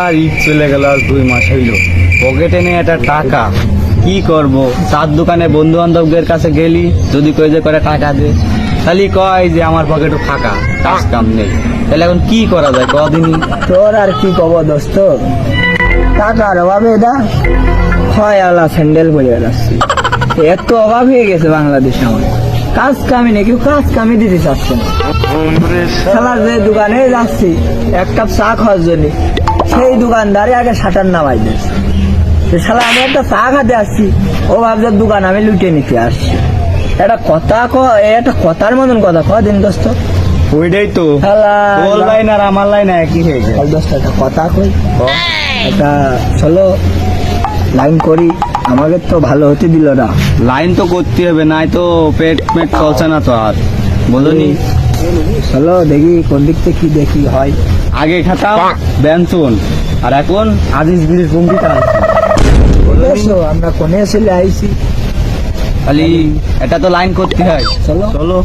আর ঈদ চলে গেল, আর 2 মাস হইল। পকেটে নেই একটা টাকা, কি করব? চার দোকানে বন্ধু বান্ধবদের কাছে গেলি, যদি কই যে করে টাকা দে, খালি কয় যে আমার পকেটে ফাঁকা, কাজ কাম নেই। তাহলে এখন কি করা যায় কদিনই? তোর আর কি কব দোস্ত, টাকার অভাবে দা খয়ালা স্যান্ডেল পরে বেড়াচ্ছি। এত অভাব হয়ে গেছে বাংলাদেশে, আমার কাজ কামি নেই, কেউ কাজ কামি দিতে চাচ্ছে না। খেলার যে দোকানে যাচ্ছি এক কাপ চা খাওয়ার জন্য, সেই দোকানদারে আগে শাটার নামাই দিচ্ছে। শালা আমি একটা চা খাতে আসছি, ও ভাবছে দোকান আমি লুটে নিতে আসছি। একটা কথা একটা কথার মতন কথা দিন দোস্ত। ওইটাই তো, তোর লাইন আর আমার লাইন একই হয়ে গেছে। দোস্ত একটা কথা কই, একটা চলো লাইন করি, আমাকে তো ভালো হতে দিল না। লাইন তো করতে হবে, নাই তো পেট চলছে না তো আর, বলনি? চলো দেখি কোন দিক থেকে কি দেখি হয়। আগে খাতাম ব্যঞ্চন, আর এখন আজিজ গিরির কম্পিউটার। আমরা কোনে চলে আইছি, খালি এটা তো লাইন করতে হয়। চলো চলো।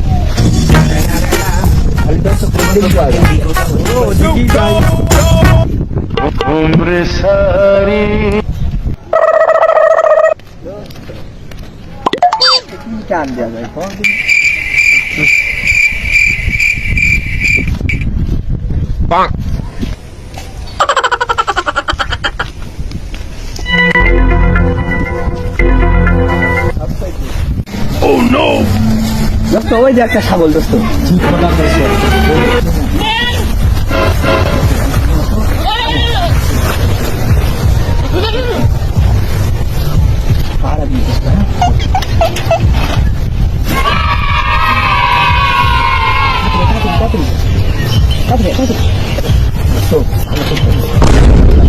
টান দেওয়া যায় দোস্ত, ওই যে একটা ছাগল দোস্ত।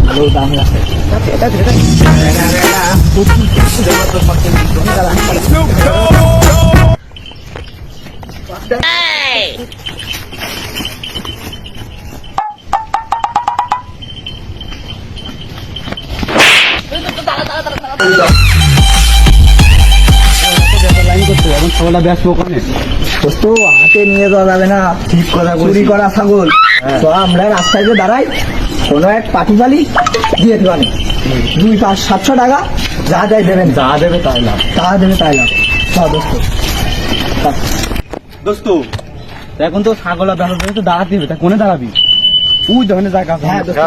ভালো দাম আছে। এখন ছাগলটা ব্যস্ত ওখানে দোস্ত, হাতে নিয়ে যাওয়া যাবে না, ঠিক কথা চুরি করা ছাগল। তো আমরা রাস্তায় যে দাঁড়াই, কোনো এক পাটি পালি দিয়ে দেবানি 2-5-700 টাকা, যা দেয় দেবেন, যা দেবে তাই লাভ। তা দেবে তাই না। দোস্ত দোস্ত, এখন তো ছাগল ব্যবহার তো দাঁড়াতে হবে, তা কোনে দাঁড়াবি? ওই যখন জায়গা আছে। হ্যাঁ দোস্ত,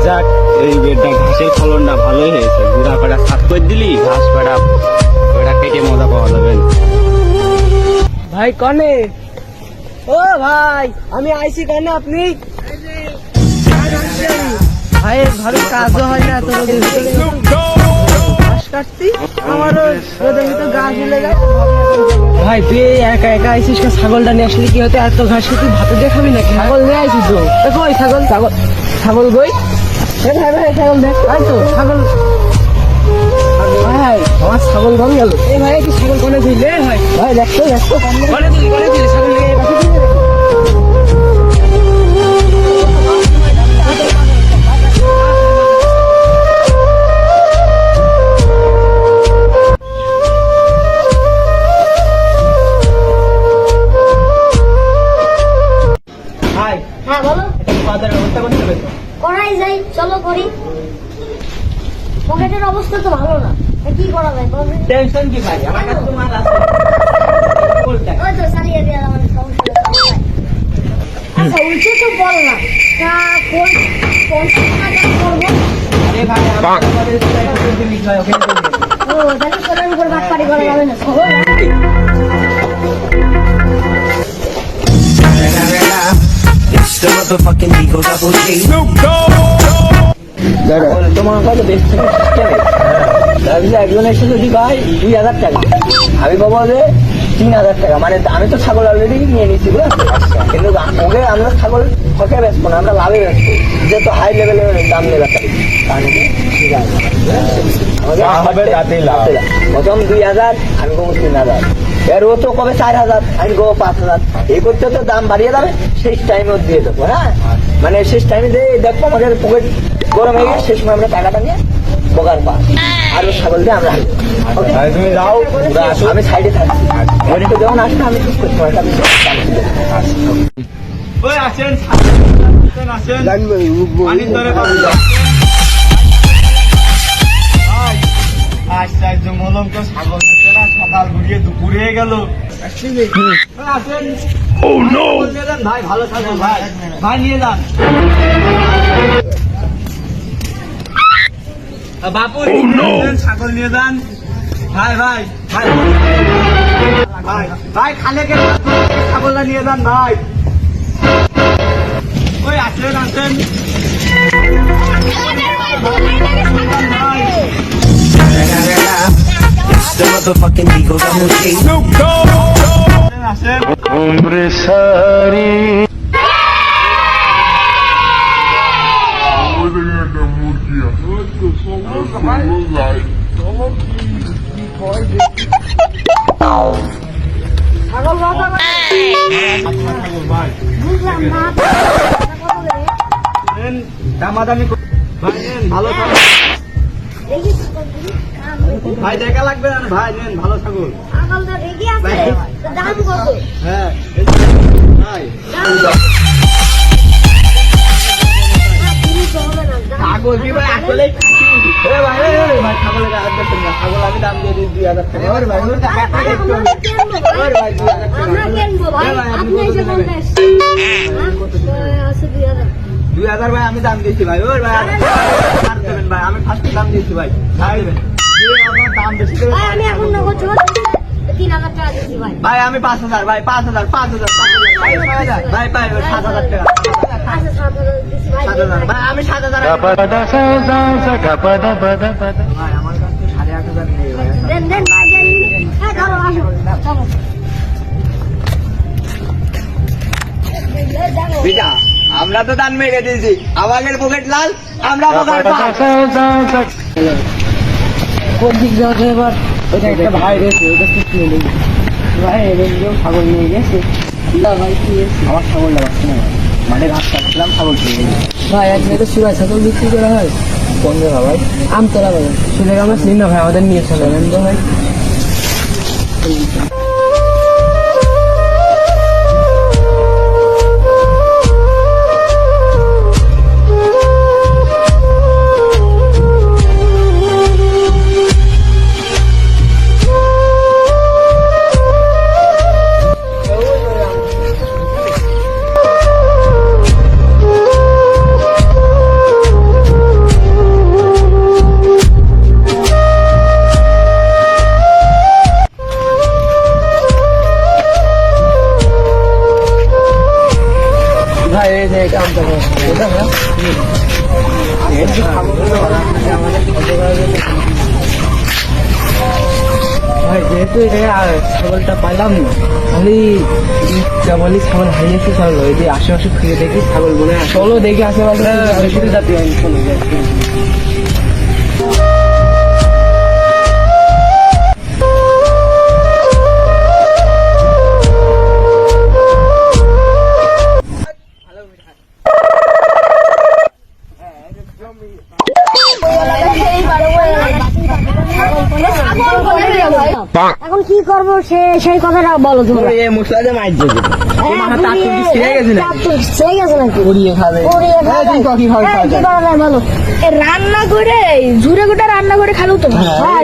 যাক, এই বেডটা ঘাসের ফলনটা ভালোই হয়েছে। গুড়া পাড়া সাত করে দিলি, ঘাস পাড়া ওটা কেটে মজা পাওয়া যাবে। ভাই কনে? ও ভাই, আমি আইছি কনে? আপনি ভাই ঘরে কাজও হয় না, তোর ঘাস কাটতি, আমারও গাছ হলে যায়। ভাই তুই একা একা আইসিস, ছাগলটা নিয়ে আসলে কি হতো? এত ঘাস তুই ভাতে দিয়ে খাবি নাকি? ছাগল নিয়ে আইসিস তো, দেখো ওই ছাগল ছাগল ছাগল গই। ভাই ভাই ছাগল দেখ, তাই তো ছাগল। ভাই আমার ছাগল কম গেল। এই ভাই কি ছাগল কোনে দিলে? ভাই ভাই দেখতো দেখতো কোনে দিলি ছাগল নিয়ে হ্যাঁ বলো। ব্যবস্থা করতে হবে তো। করাই যায়, চলো করি। পকেটের অবস্থা তো ভালো না, কি করা যায়? টেনশন কি ভাই, আমার কাছে তো মাল আছে। ওই তো চালিয়ে দেওয়া আমাদের সমস্যা। আচ্ছা উঠে তো বল না, তা কোন টাকা করবো? আরে ভাই আমাদের দিল্লি ভাই ওখানে তো ও তাহলে সোনার উপর বাটপাড়ি করা যাবে না। The motherfucking Eagle Double G. তোমার কাছে বেশ একজন এসে যদি ভাই 2000 টাকা, আমি পাবো যে 3000 টাকা। মানে আমি তো ছাগল অলরেডি নিয়ে নিচ্ছি, কিন্তু ওকে আমরা ছাগল হকে বেচবো না, আমরা লাভে বেচবো, যেহেতু হাই লেভেলের দাম নেবে। প্রথম 2000, আমি পাবো 3000, এর ও তো কবে 4000, আমি পাবো 5000। এই করতে তো দাম বাড়িয়ে যাবে, শেষ টাইমেও দিয়ে দেবো। হ্যাঁ মানে শেষ টাইমে দিয়ে দেখবো আমাদের পকেট গরম হয়ে গেছে, সেই সময় আমরা টাকাটা নিয়ে বোকার পা আর ছাগল দিয়ে আমরা তুমি যাও, আমি সাইডে থাকি। ওর একটু যখন আসবে আমি চুপ করতে পারি ওই আসেন আসেন পানির দরে আশ্চর্য মলম তো ছাগল নিচ্ছে না, সকাল ঘুরিয়ে দুপুরে গেল। আসেন নিয়ে যান ভাই, ভালো ছাগল ভাই, ভাই নিয়ে যান। বাপু ছাগল নিয়ে যান ভাই, ভাই ভাই ভাই ভাই খালে কে ছাগলটা নিয়ে যান ভাই। ওই আসেন আসেন ভাই। The motherfucking Eagle Double G. আসেন ছাগল বাবা ভাই বুঝলাম না নেন, দামাদামি ভাই নেন, ভালো ছাগল দেখি ছাগলগুলি। ভাই দেখা লাগবে না ভাই, নেন ভালো ছাগল। ছাগলটা রেগে আছে, তো দাম কত? হ্যাঁ ভাই দাম কত? তুমি তো হবে না, দাম- ছাগল কি ভাই আসলে ভাই ভাই ছাগলের হাত দেখছেন না, ছাগল আমি দাম দিয়ে দিই 2000 টাকা। ওরে ভাই ওর টাকা আরে আমরা কিনবো ভাই। ভাই 2000 টাকা। আমরা কিনবো ভাই, ভাই, আপনি আপনি কত এসে নেবেন? বলতে আসছেন। হ্যাঁ? আছে 2000। 2000 ভাই আমি দাম দিয়েছি ভাই। ওর ভাই আর দেবেন ভাই, আমি ফার্স্ট দাম দিয়েছি ভাই। ভাই দেবেন যে আমার দাম বেশি দেবেন ভাই আমি এখন নগদ জমা দিচ্ছি, 3000 টাকা দিচ্ছি ভাই। ভাই আমি 5000 ভাই 5000 ভাই 6000 ভাই ভাই 7000 টাকা আচ্ছা 7000 দিচ্ছি ভাই। 7000 ভাই আমি 7000 ভাই আমার কাছে 8500 নেই ভাই। দেন দেন ভাই দেন। হ্যাঁ চলো আসো চলো। বিটা আমরা তো দান মেরে দিয়েছি, আমাদের পকেট লাল, আমরা পকেট কোন দিক যাওয়া এবার? ওইটা একটা ভাই রয়েছে, ওইটা ঠিক নিয়ে নেই ভাই। এবার ছাগল নিয়ে গেছে ভাই, কি আমার ছাগলটা বাঁচছে না ভাই, মানে ঘাস কাটছিলাম, ছাগল খেয়ে গেছে ভাই। এক মেয়ে তো সুরাই ছাগল বিক্রি করা হয় কোন জায়গা ভাই? আমতলা বাজার। সুরের আমরা চিনি না ভাই, আমাদের নিয়ে চলে নেন তো ভাই। ভাই এই যে এটা আমতলা এটা না ভাই, যেহেতু এটা ছাগলটা পাইলাম না, খালি বলি ছাগল হারিয়েছে, ছাগল ওই যে আশেপাশে ফিরে দেখি ছাগল মনে হয় চলো দেখি আশেপাশে বেশি জাতি চলে যায়। এখন কি করবো সেই কথাটা বলো তুমি। ওরে মশলা দিয়ে মাইর দেবে, হ্যাঁ, তার তো কি ছিঁড়ে গেছে না? তার তো ছিঁড়ে গেছে নাকি? পুড়িয়ে খাবে। পুড়িয়ে খাবে। এই তুই কি খাবে? হ্যাঁ, কি করা যায় বলো? রান্না করে ঝুড়ে গোটা রান্না করে খালো তো হ্যাঁ,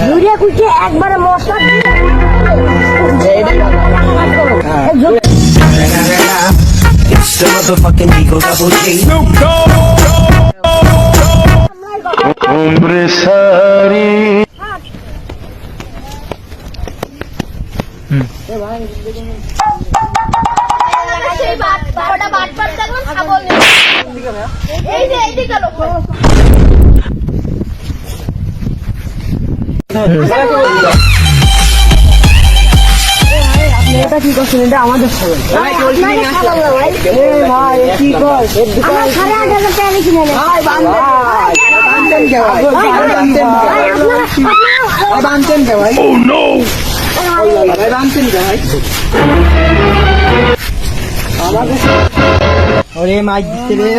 ঝুড়ে কুচে একবারে মশলা দিয়ে এইটাই ভালো। রান্না করো। এই ঝুড়ে- It's the motherfucking Eagle Double G. সেই বারোটা বাটপার দেখলাম ছাগল নিয়ে। এই যে এইদিকে লোক এটা কি করছেন? এটা আমাদের ছাগল। ভাই কি কর? আমার 8,500 টাকা কিনে নেন। ভাই বানতেন কে ভাই? বানতেন কে ভাই? ভাই বানতেন কে ভাই? ওরে মাছ দিচ্ছে রে।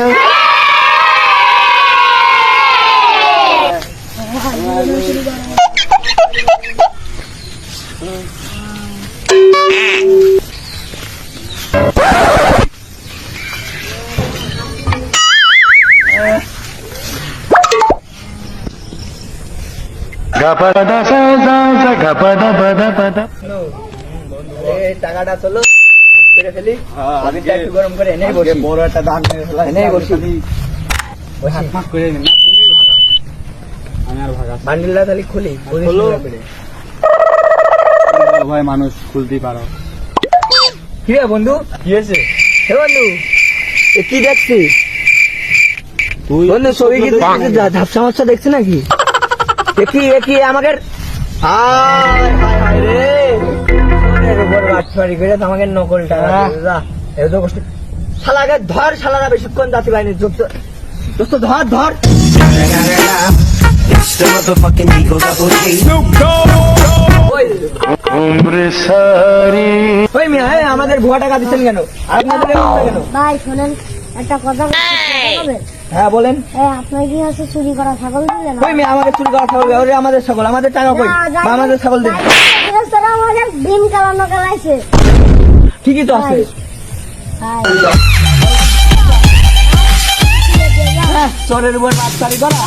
এই টাকাটা চলো হাত করে ফেলি আবিরটা একটু গরম করে এনেই বসি বড় একটা দান মেরে ফেলা এনেই বসি হাত ফাঁক করে নি না তুমি ভাগা আমি আর ভাগা বান্ডিলটা তাহলে খুলি খোলো। করে ভাই মানুষ খুলতেই পারো কি রে বন্ধু কি হয়েছে হে বন্ধু এ কি দেখছি তুই বন্ধু ছবি কি ঝাপসা মাপসা দেখছি নাকি এ কি আমাকে হায় হায় হায় রে ওদের উপর বাটফারি করে তো আমাকে নকল টাকা দিয়েছে, যা এত কষ্ট শালাকে ধর শালারা বেশিক্ষণ জাতি বাইনি দোস্ত ধর It's the motherfucking Eagle Double G. ওই মিয়া আমাদের ভুয়া টাকা দিচ্ছেন কেন আর আপনাদের এমন কেন ভাই শোনেন একটা কথা বলবেন হ্যাঁ বলেন আপনার কি হচ্ছে চুরি করা ছাগল দিলেন ওই মেয়ে আমাকে চুরি করা ছাগল ওরে আমাদের ছাগল আমাদের টাকা কই বা আমাদের ছাগল দিন আমাদের ডিম কালানো কালাইছে ঠিকই তো আছে ভাই চোরের উপর বাচ্চারি করা